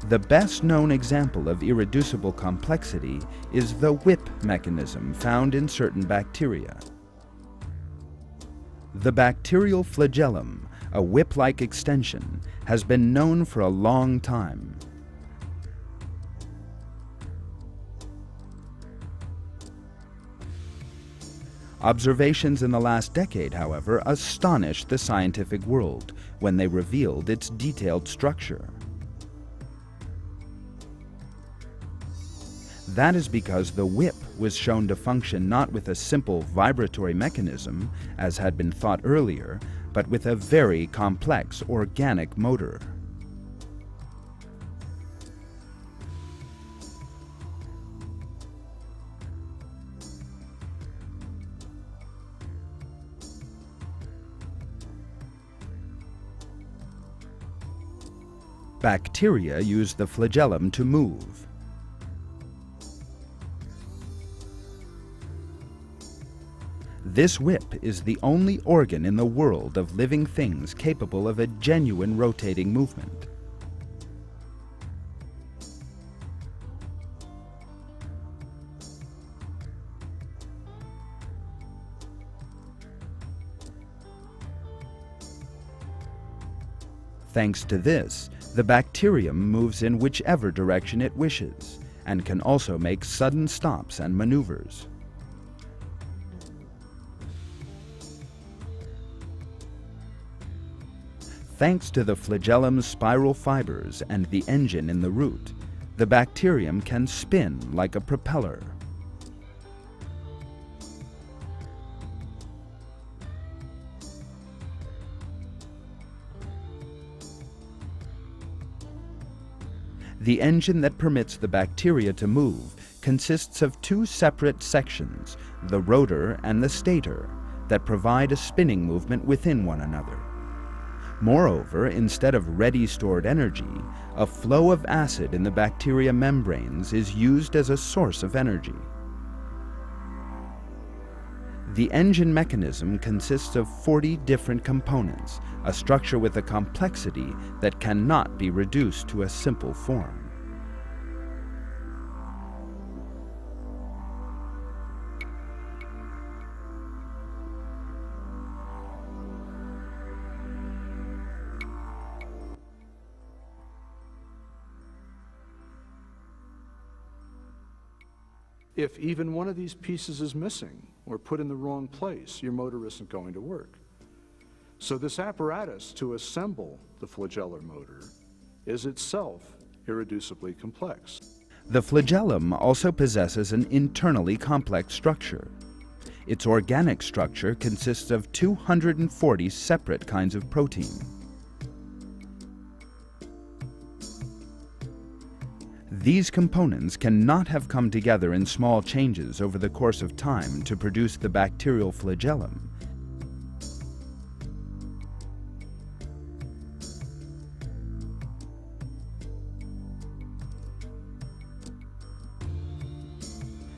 The best known example of irreducible complexity is the whip mechanism found in certain bacteria. The bacterial flagellum, a whip-like extension, has been known for a long time. Observations in the last decade, however, astonished the scientific world when they revealed its detailed structure. That is because the whip was shown to function not with a simple vibratory mechanism, as had been thought earlier, but with a very complex organic motor. Bacteria use the flagellum to move. This whip is the only organ in the world of living things capable of a genuine rotating movement. Thanks to this, the bacterium moves in whichever direction it wishes, and can also make sudden stops and maneuvers. Thanks to the flagellum's spiral fibers and the engine in the root, the bacterium can spin like a propeller. The engine that permits the bacteria to move consists of two separate sections, the rotor and the stator, that provide a spinning movement within one another. Moreover, instead of ready stored energy, a flow of acid in the bacteria membranes is used as a source of energy. The engine mechanism consists of 40 different components, a structure with a complexity that cannot be reduced to a simple form. If even one of these pieces is missing or put in the wrong place, your motor isn't going to work. So this apparatus to assemble the flagellar motor is itself irreducibly complex. The flagellum also possesses an internally complex structure. Its organic structure consists of 240 separate kinds of protein. These components cannot have come together in small changes over the course of time to produce the bacterial flagellum.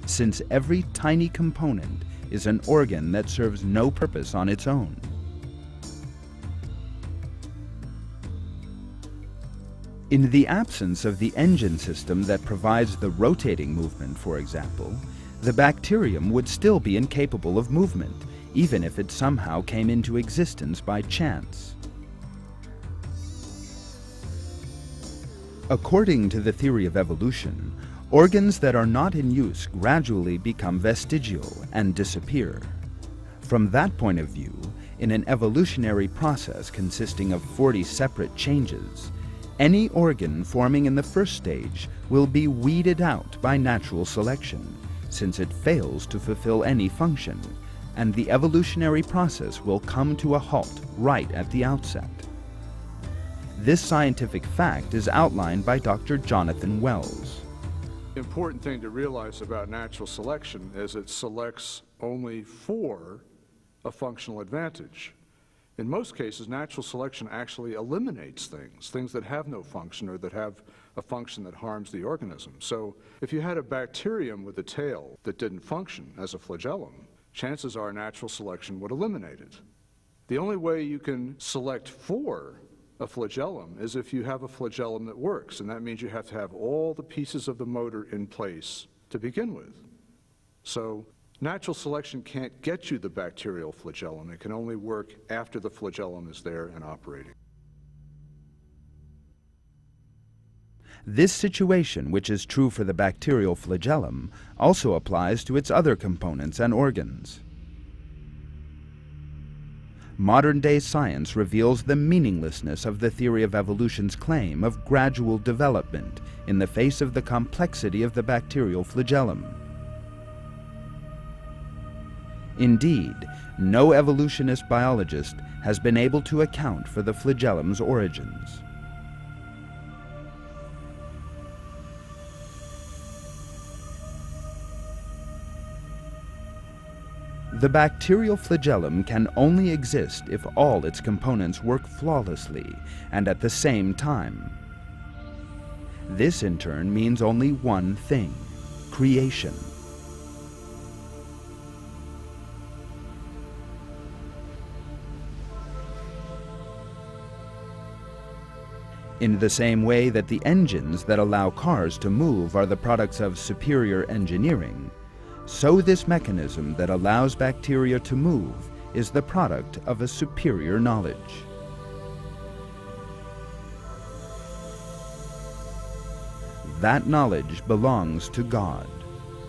Since every tiny component is an organ that serves no purpose on its own. In the absence of the engine system that provides the rotating movement, for example, the bacterium would still be incapable of movement, even if it somehow came into existence by chance. According to the theory of evolution, organs that are not in use gradually become vestigial and disappear. From that point of view, in an evolutionary process consisting of 40 separate changes, any organ forming in the first stage will be weeded out by natural selection, since it fails to fulfill any function, and the evolutionary process will come to a halt right at the outset. This scientific fact is outlined by Dr. Jonathan Wells. The important thing to realize about natural selection is it selects only for a functional advantage. In most cases, natural selection actually eliminates things that have no function or that have a function that harms the organism. So if you had a bacterium with a tail that didn't function as a flagellum, chances are natural selection would eliminate it. The only way you can select for a flagellum is if you have a flagellum that works, and that means you have to have all the pieces of the motor in place to begin with. So natural selection can't get you the bacterial flagellum. It can only work after the flagellum is there and operating. This situation, which is true for the bacterial flagellum, also applies to its other components and organs. Modern-day science reveals the meaninglessness of the theory of evolution's claim of gradual development in the face of the complexity of the bacterial flagellum. Indeed, no evolutionist biologist has been able to account for the flagellum's origins. The bacterial flagellum can only exist if all its components work flawlessly and at the same time. This in turn means only one thing: creation. In the same way that the engines that allow cars to move are the products of superior engineering, so this mechanism that allows bacteria to move is the product of a superior knowledge. That knowledge belongs to God,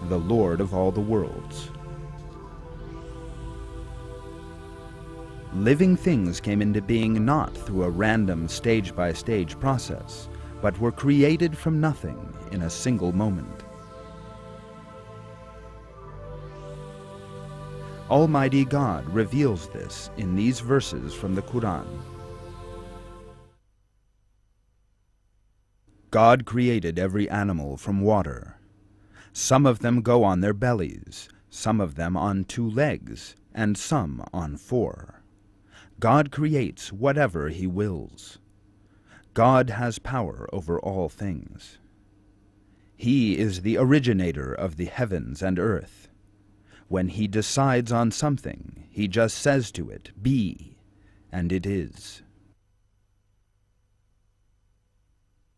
the Lord of all the worlds. Living things came into being not through a random stage-by-stage process, but were created from nothing in a single moment. Almighty God reveals this in these verses from the Quran. God created every animal from water. Some of them go on their bellies, some of them on 2 legs, and some on 4. God creates whatever He wills. God has power over all things. He is the originator of the heavens and earth. When He decides on something, He just says to it, "Be," and it is.